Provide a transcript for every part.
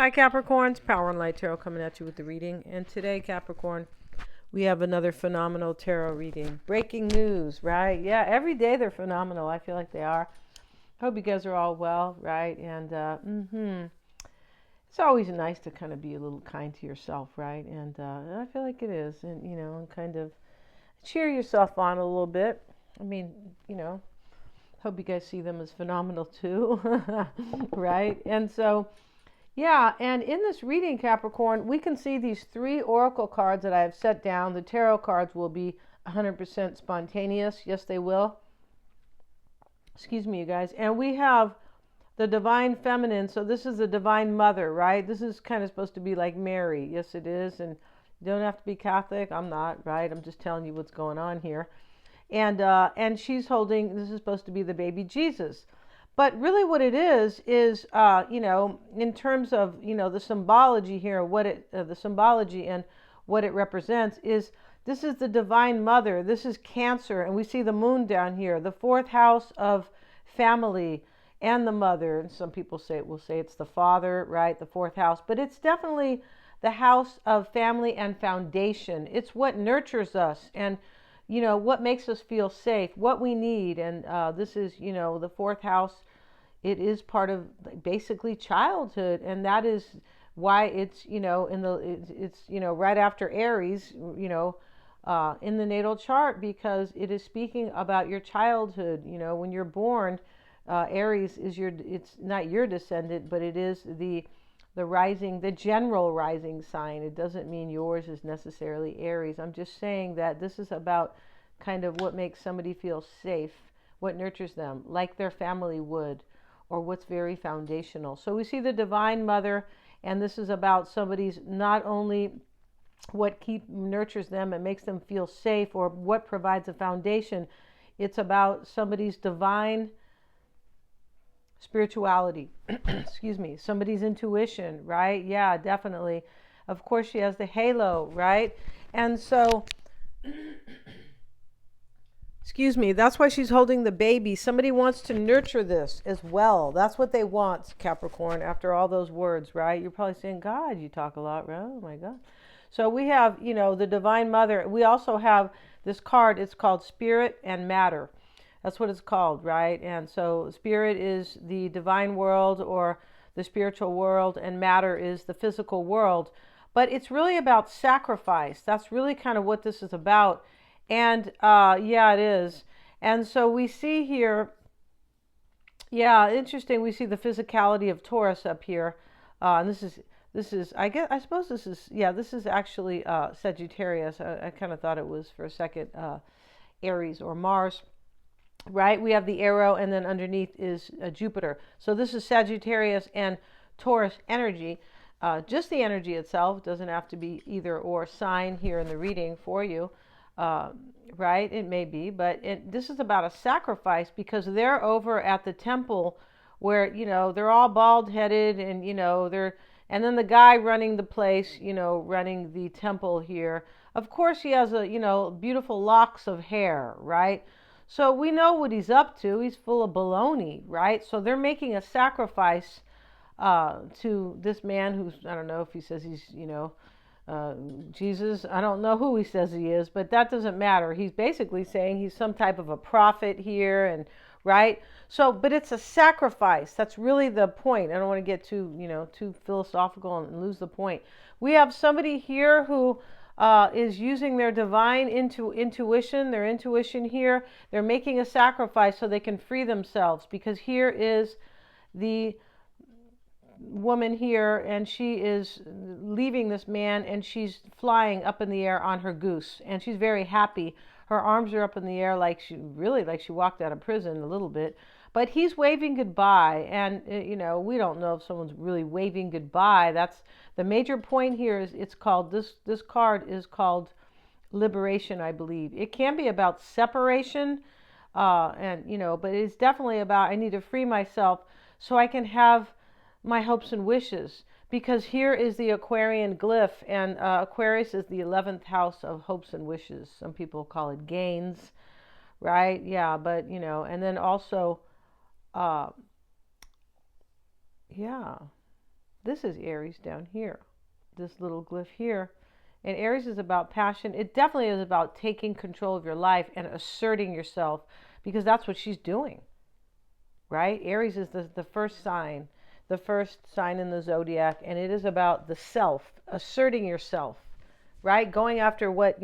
Hi Capricorns, Power and Light Tarot coming at you with the reading. And today, Capricorn, we have another phenomenal tarot reading. Breaking news, right? Yeah, every day they're phenomenal. I feel like they are. I hope you guys are all well, right? And it's always nice to kind of be a little kind to yourself, right? And I feel like it is. And kind of cheer yourself on a little bit. I mean, hope you guys see them as phenomenal too, right? And so, yeah, and in this reading, Capricorn, we can see these three oracle cards that I have set down. The tarot cards will be 100% spontaneous. Yes, they will. Excuse me, you guys. And we have the divine feminine. So this is the divine mother, right? This is kind of supposed to be like Mary. Yes, it is. And you don't have to be Catholic. I'm not, right? I'm just telling you what's going on here. And she's holding, this is supposed to be the baby Jesus. But really what it is, in terms of, the symbology here, the symbology and what it represents is this is the divine mother. This is Cancer. And we see the moon down here, the fourth house of family and the mother. And some people will say it's the father, right? The fourth house. But it's definitely the house of family and foundation. It's what nurtures us and what makes us feel safe, what we need. And this is, the fourth house. It is part of basically childhood. And that is why it's, it's right after Aries, in the natal chart, because it is speaking about your childhood. When you're born, Aries is it's not your descendant, but it is the rising, the general rising sign. It doesn't mean yours is necessarily Aries. I'm just saying that this is about kind of what makes somebody feel safe, what nurtures them, like their family would, or what's very foundational. So we see the divine mother, and this is about somebody's not only what nurtures them and makes them feel safe, or what provides a foundation. It's about somebody's divine spirituality. Excuse me, somebody's intuition, right? Yeah, definitely. Of course, she has the halo, right? And so, excuse me, that's why she's holding the baby. Somebody wants to nurture this as well. That's what they want, Capricorn, after all those words, right? You're probably saying, God, you talk a lot, right? Oh my God. So we have, the divine mother. We also have this card. It's called Spirit and Matter. That's what it's called, right? And so spirit is the divine world or the spiritual world, and matter is the physical world. But it's really about sacrifice. That's really kind of what this is about. And yeah, it is. And so we see here, yeah, interesting. We see the physicality of Taurus up here. And this is, I suppose this is, yeah, this is actually Sagittarius. I kind of thought it was for a second Aries or Mars. Right, we have the arrow, and then underneath is Jupiter. So this is Sagittarius and Taurus energy. Just the energy itself, doesn't have to be either or sign here in the reading for you. Right, it may be, but this is about a sacrifice, because they're over at the temple where, they're all bald-headed, and, and then the guy running the place, running the temple here. Of course, he has beautiful locks of hair, right? So we know what he's up to. He's full of baloney, right? So they're making a sacrifice to this man who's, I don't know if he says he's, Jesus. I don't know who he says he is, but that doesn't matter. He's basically saying he's some type of a prophet here, and right? So, but it's a sacrifice. That's really the point. I don't want to get too philosophical and lose the point. We have somebody here who is using their divine intuition, their intuition here. They're making a sacrifice so they can free themselves, because here is the woman here, and she is leaving this man, and she's flying up in the air on her goose, and she's very happy. Her arms are up in the air like she walked out of prison a little bit. But he's waving goodbye, and we don't know if someone's really waving goodbye. That's the major point here. Is it's called this card is called liberation, I believe. It can be about separation, but it's definitely about, I need to free myself so I can have my hopes and wishes. Because here is the Aquarian glyph, and Aquarius is the 11th house of hopes and wishes. Some people call it gains, right? Yeah, but and then also. Yeah. This is Aries down here, this little glyph here. And Aries is about passion. It definitely is about taking control of your life and asserting yourself, because that's what she's doing, right? Aries is the first sign in the zodiac, and it is about the self, asserting yourself, right? Going after what,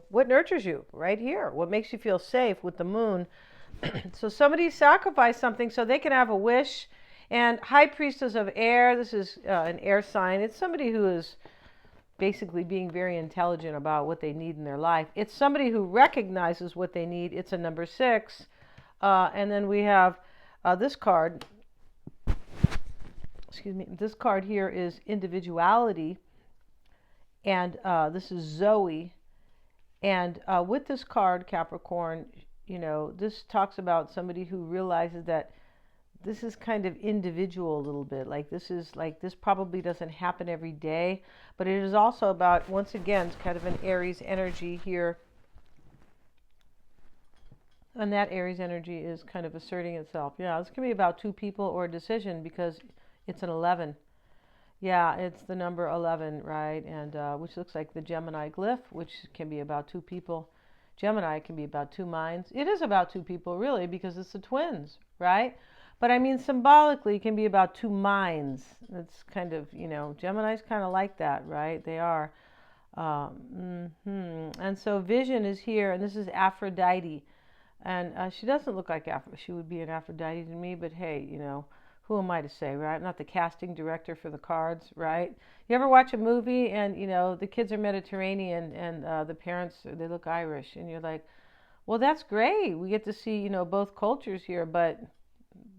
what nurtures you right here, what makes you feel safe with the moon. So somebody sacrificed something so they can have a wish. And High Priestess of Air, this is an air sign. It's somebody who is basically being very intelligent about what they need in their life. It's somebody who recognizes what they need. It's a number 6. And then we have this card. Excuse me. This card here is individuality. And this is Zoe. And with this card, Capricorn, this talks about somebody who realizes that this is kind of individual a little bit. This probably doesn't happen every day, but it is also about, once again, it's kind of an Aries energy here. And that Aries energy is kind of asserting itself. Yeah, this can be about 2 people or a decision, because it's an 11. Yeah, it's the number 11, right? And which looks like the Gemini glyph, which can be about 2 people. Gemini can be about 2 minds. It is about 2 people, really, because it's the twins, right? But I mean, symbolically, it can be about 2 minds. It's kind of, Gemini's kind of like that, right? They are. And so vision is here, and this is Aphrodite. And she doesn't look like she would be an Aphrodite to me, but hey, who am I to say, right? I'm not the casting director for the cards, right? You ever watch a movie and, the kids are Mediterranean and the parents, they look Irish, and you're like, well, that's great. We get to see, both cultures here, but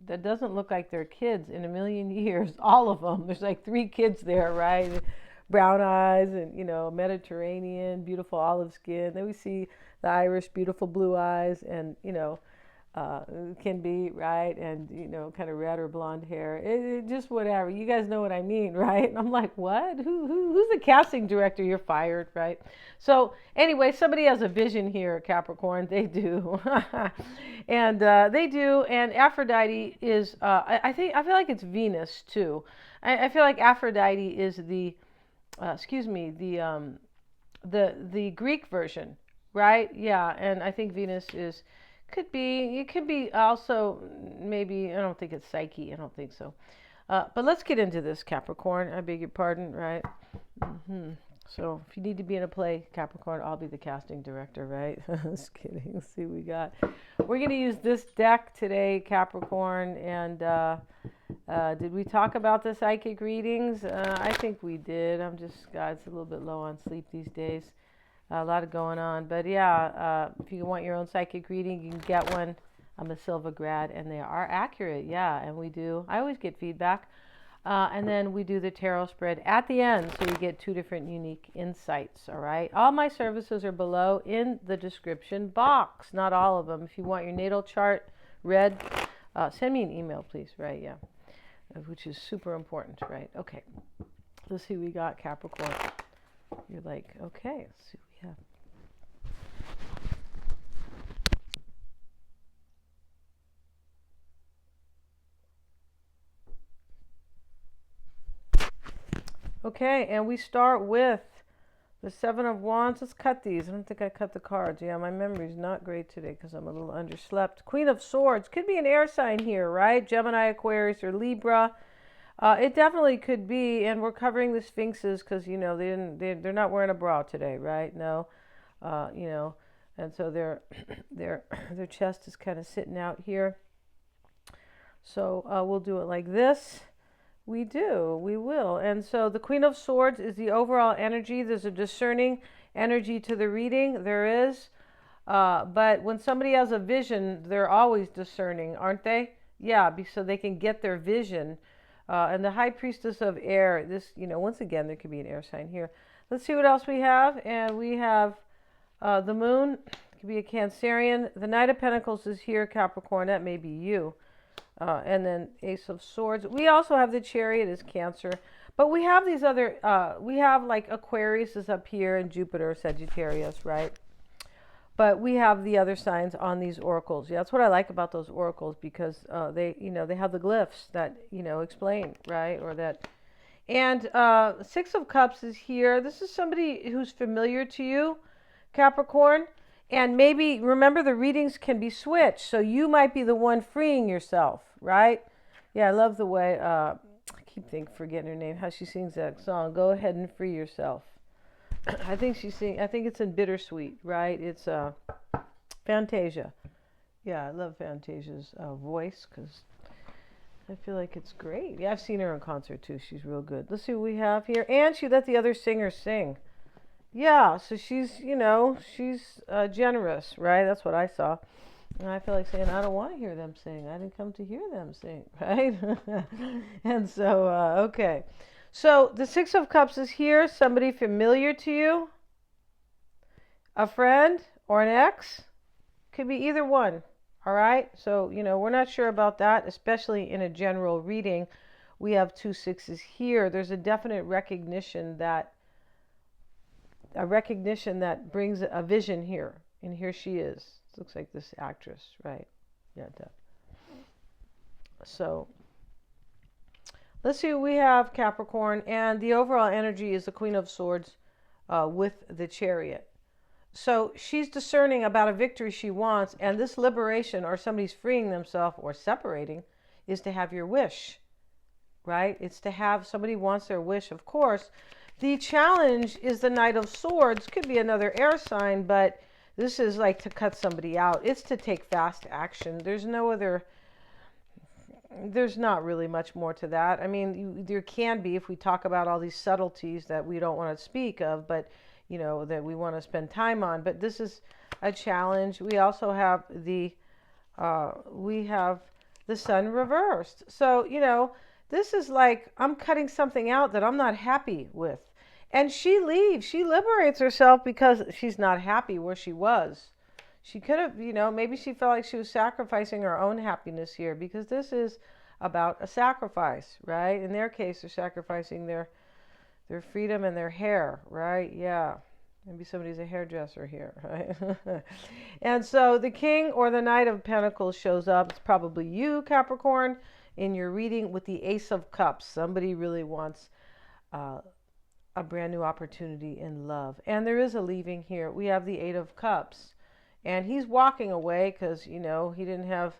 that doesn't look like their kids in a million years. All of them. There's like 3 kids there, right? Brown eyes and, Mediterranean, beautiful olive skin. Then we see the Irish, beautiful blue eyes, and, can be, right? And, kind of red or blonde hair. It just whatever. You guys know what I mean, right? And I'm like, what? Who's the casting director? You're fired, right? So anyway, somebody has a vision here, Capricorn. They do. And they do. And Aphrodite is, I feel like it's Venus too. I feel like Aphrodite is the Greek version, right? Yeah. And I think Venus could be also, maybe, I don't think it's Psyche. I don't think so. But let's get into this, Capricorn. I beg your pardon, right? So if you need to be in a play, Capricorn, I'll be the casting director, right? Just kidding. Let's see what we got. We're going to use this deck today, Capricorn. And did we talk about the psychic readings? I think we did. God's a little bit low on sleep these days. A lot of going on. But yeah, if you want your own psychic reading, you can get one. I'm a Silva grad, and they are accurate. Yeah, and we do. I always get feedback. And then we do the tarot spread at the end, so you get 2 different unique insights, all right? All my services are below in the description box. Not all of them. If you want your natal chart read, send me an email, please, right? Yeah, which is super important, right? Okay, let's see what we got, Capricorn. You're like, okay, let's see what we have. Okay, and we start with the 7 of Wands. Let's cut these. I don't think I cut the cards. Yeah, my memory's not great today because I'm a little underslept. Queen of Swords. Could be an air sign here, right? Gemini, Aquarius, or Libra. It definitely could be, and we're covering the Sphinxes because, they're not wearing a bra today, right? No, and so their chest is kind of sitting out here. So we'll do it like this. We will. And so the Queen of Swords is the overall energy. There's a discerning energy to the reading. There is. But when somebody has a vision, they're always discerning, aren't they? Yeah, so they can get their vision. And the High Priestess of Air, this, once again, there could be an air sign here. Let's see what else we have. And we have the Moon. It could be a Cancerian. The Knight of Pentacles is here, Capricorn. That may be you. And then Ace of Swords. We also have the Chariot as Cancer. But we have these other, we have like Aquarius is up here and Jupiter, Sagittarius, right? But we have the other signs on these oracles. Yeah, that's what I like about those oracles because they have the glyphs that, explain, right? Or that And Six of Cups is here. This is somebody who's familiar to you, Capricorn. And maybe, remember, the readings can be switched. So you might be the one freeing yourself, right? Yeah, I love the way, I keep forgetting her name, how she sings that song. Go ahead and free yourself. I think it's in Bittersweet, right? It's Fantasia. Yeah, I love Fantasia's voice because I feel like it's great. Yeah, I've seen her in concert too. She's real good. Let's see what we have here. And she let the other singers sing. Yeah, so she's, she's generous, right? That's what I saw. And I feel like saying, I don't want to hear them sing. I didn't come to hear them sing, right? And so, okay. So the Six of Cups is here. Somebody familiar to you? A friend or an ex? Could be either one. All right. So, we're not sure about that, especially in a general reading. We have 2 sixes here. There's a definite recognition that brings a vision here. And here she is. Looks like this actress, right? Yeah. So let's see what we have, Capricorn. And the overall energy is the Queen of Swords with the Chariot. So she's discerning about a victory she wants, and this liberation, or somebody's freeing themselves or separating, is to have your wish, right? It's to have, somebody wants their wish, of course. The challenge is the Knight of Swords. Could be another air sign, but this is like to cut somebody out. It's to take fast action. There's not really much more to that. I mean, there can be, if we talk about all these subtleties that we don't want to speak of, but that we want to spend time on. But this is a challenge. We also have the Sun reversed. So, this is like, I'm cutting something out that I'm not happy with. And she leaves. She liberates herself because she's not happy where she was. She could have, maybe she felt like she was sacrificing her own happiness here, because this is about a sacrifice, right? In their case, they're sacrificing their freedom and their hair, right? Yeah. Maybe somebody's a hairdresser here, right? And so the King or the Knight of Pentacles shows up. It's probably you, Capricorn, in your reading with the Ace of Cups. Somebody really wants a brand new opportunity in love. And there is a leaving here. We have the Eight of Cups. And he's walking away because, he didn't have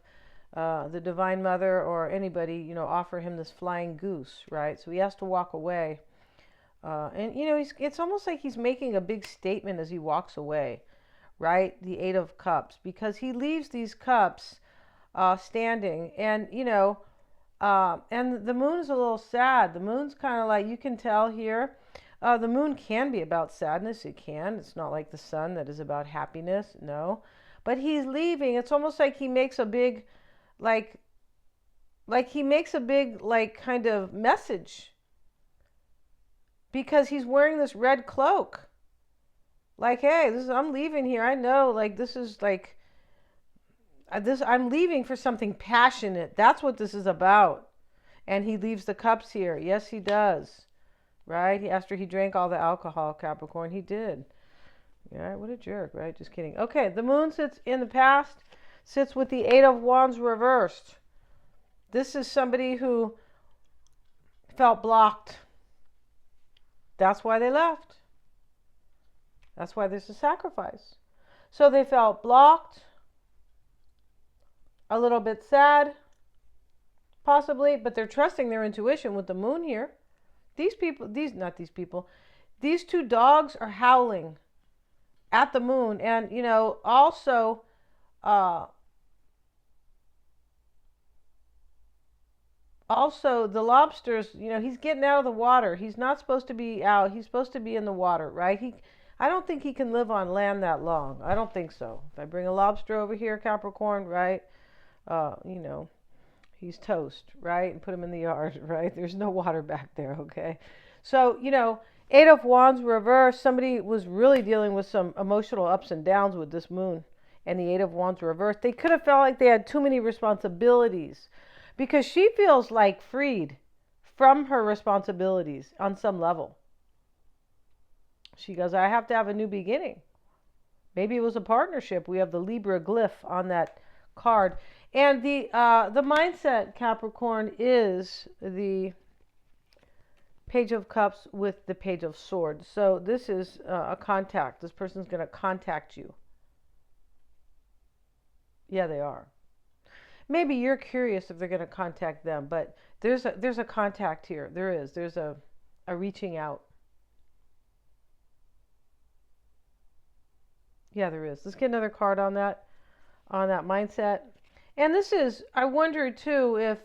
the Divine Mother or anybody, offer him this flying goose, right? So he has to walk away. And it's almost like he's making a big statement as he walks away, right? The Eight of Cups, because he leaves these cups standing, and and the moon's a little sad. The moon's kind of like, you can tell here, the moon can be about sadness. It can. It's not like the sun that is about happiness. No, but he's leaving. It's almost like he makes a big, like kind of message. Because he's wearing this red cloak. Like, hey, I'm leaving here. I know, I'm leaving for something passionate. That's what this is about. And he leaves the cups here. Yes, he does. Right? After he drank all the alcohol, Capricorn, he did. Yeah, what a jerk, right? Just kidding. Okay, the moon sits in the past, sits with the Eight of Wands reversed. This is somebody who felt blocked. That's why they left. That's why there's a sacrifice. So they felt blocked, a little bit sad, possibly, but they're trusting their intuition with the moon here. These two dogs are howling at the moon. And, also, the lobsters, he's getting out of the water. He's not supposed to be out. He's supposed to be in the water, right? I don't think he can live on land that long. I don't think so. If I bring a lobster over here, Capricorn, right? He's toast, right? And put him in the yard, right? There's no water back there, okay? So, Eight of Wands reversed. Somebody was really dealing with some emotional ups and downs with this moon. And the Eight of Wands reversed. They could have felt like they had too many responsibilities. Because she feels like freed from her responsibilities on some level. She goes, I have to have a new beginning. Maybe it was a partnership. We have the Libra glyph on that card. And the mindset, Capricorn, is the Page of Cups with the Page of Swords. So this is a contact. This person's going to contact you. Yeah, they are. Maybe you're curious if they're going to contact them, but there's a contact here. There is. There's a reaching out. Yeah, there is. Let's get another card on that mindset. And this is, I wonder too if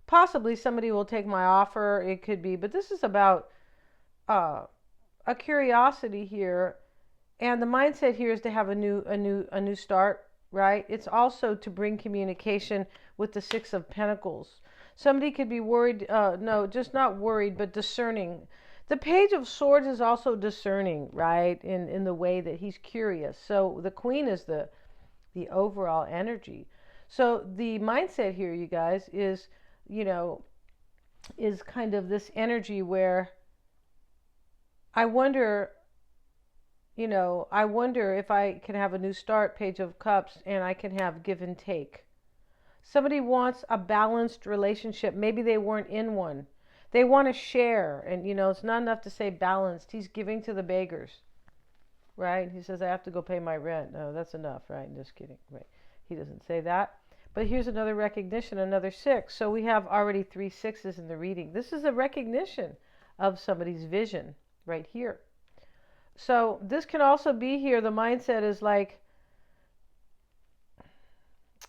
possibly somebody will take my offer. It could be, but this is about a curiosity here, and the mindset here is to have a new start, right? It's also to bring communication with the Six of Pentacles. Somebody could be worried, no, just not worried, but discerning. The Page of Swords is also discerning, right? In the way that he's curious. So the Queen is the overall energy. So the mindset here, you guys, is, is kind of this energy where I wonder if I can have a new start, Page of Cups, and I can have give and take. Somebody wants a balanced relationship. Maybe they weren't in one. They want to share. And, it's not enough to say balanced. He's giving to the beggars, right? He says, I have to go pay my rent. No, that's enough, right? Just kidding, right? He doesn't say that. But here's another recognition, another 6. So we have already 3 6s in the reading. This is a recognition of somebody's vision right here. So this can also be here. The mindset is like,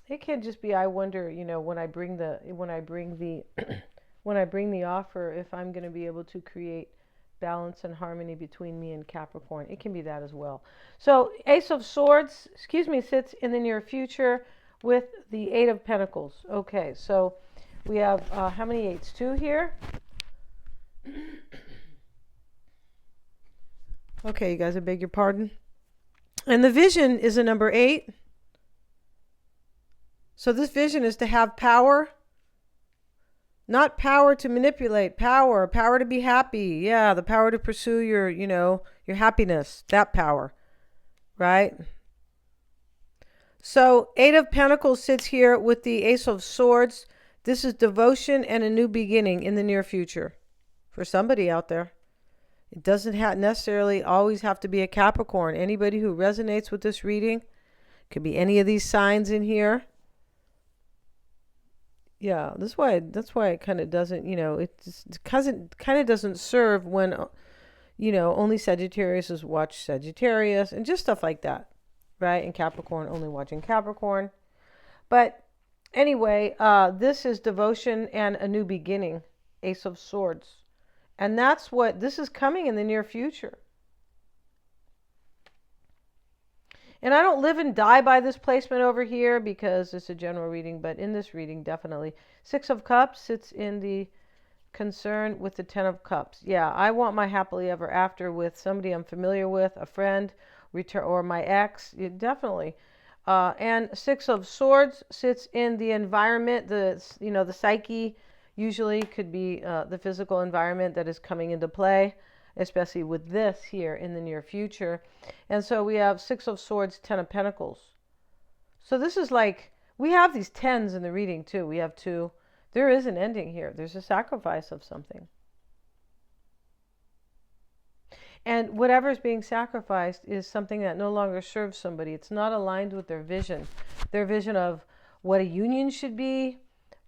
it can just be, I wonder, when I bring the when I bring the offer, if I'm going to be able to create balance and harmony between me and Capricorn. It can be that as well. So Ace of Swords, sits in the near future with the 8 of Pentacles. Okay, so we have how many 8s? 2 here. Okay, you guys, I beg your pardon. And the vision is a number 8. So this vision is to have power, not power to manipulate, power to be happy. Yeah, the power to pursue your, your happiness, that power, right? So 8 of Pentacles sits here with the Ace of Swords. This is devotion and a new beginning in the near future for somebody out there. It doesn't necessarily always have to be a Capricorn. Anybody who resonates with this reading, could be any of these signs in here. Yeah, that's why it kind of doesn't, it kind of doesn't serve when, only Sagittarius watch Sagittarius and just stuff like that, right? And Capricorn only watching Capricorn. But anyway, this is devotion and a new beginning, Ace of Swords. And that's what, this is coming in the near future. And I don't live and die by this placement over here because it's a general reading, but in this reading, definitely. 6 of Cups sits in the concern with the 10 of Cups. Yeah, I want my happily ever after with somebody I'm familiar with, a friend, or my ex. Yeah, definitely. And 6 of Swords sits in the environment, the psyche. Usually could be the physical environment that is coming into play, especially with this here in the near future. And so we have 6 of Swords, 10 of Pentacles. So this is like, we have these 10s in the reading too. We have 2. There is an ending here. There's a sacrifice of something. And whatever is being sacrificed is something that no longer serves somebody. It's not aligned with their vision of what a union should be,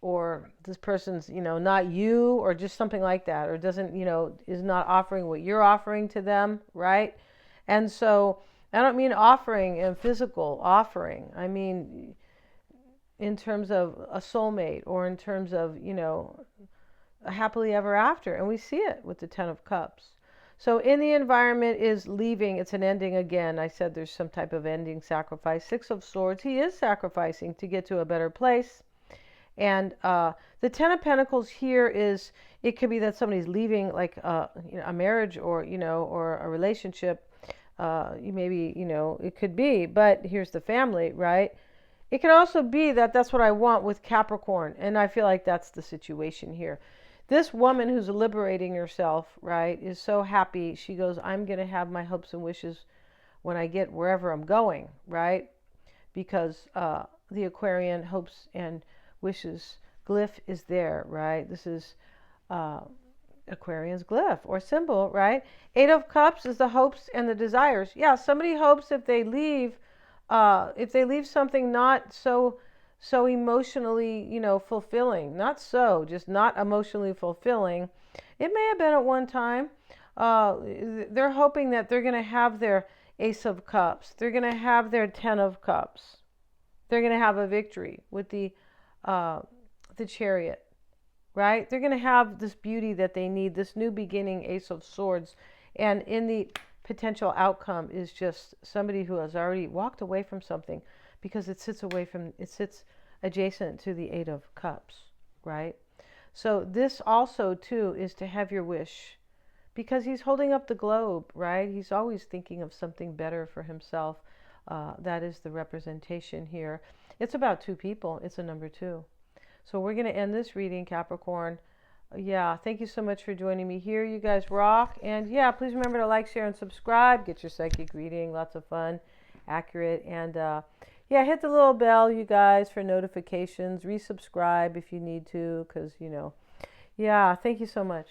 or this person's, not you, or just something like that, or doesn't, is not offering what you're offering to them, right? And so I don't mean offering and physical offering. I mean in terms of a soulmate, or in terms of, a happily ever after. And we see it with the 10 of Cups. So in the environment is leaving. It's an ending again. I said there's some type of ending sacrifice. 6 of Swords, he is sacrificing to get to a better place. And the 10 of Pentacles here is, it could be that somebody's leaving, like a marriage, or or a relationship. Maybe it could be. But here's the family, right? It can also be that that's what I want with Capricorn, and I feel like that's the situation here. This woman who's liberating herself, right, is so happy. She goes, I'm going to have my hopes and wishes when I get wherever I'm going, right? Because the Aquarian hopes and wishes glyph is there, right? This is Aquarian's glyph or symbol, right? Eight of Cups is the hopes and the desires. Yeah, somebody hopes if they leave something not so emotionally, fulfilling, just not emotionally fulfilling. It may have been at one time. They're hoping that they're going to have their Ace of Cups. They're going to have their Ten of Cups. They're going to have a victory with the Chariot, right? They're going to have this beauty that they need, this new beginning, Ace of Swords. And in the potential outcome is just somebody who has already walked away from something because it sits adjacent to the Eight of Cups, right? So this also, too, is to have your wish because he's holding up the globe, right? He's always thinking of something better for himself. That is the representation here. It's about two people. It's a number two. So we're going to end this reading, Capricorn. Yeah, thank you so much for joining me here. You guys rock. And yeah, please remember to like, share, and subscribe. Get your psychic reading. Lots of fun, accurate. And yeah, hit the little bell, you guys, for notifications. Resubscribe if you need to because, yeah, thank you so much.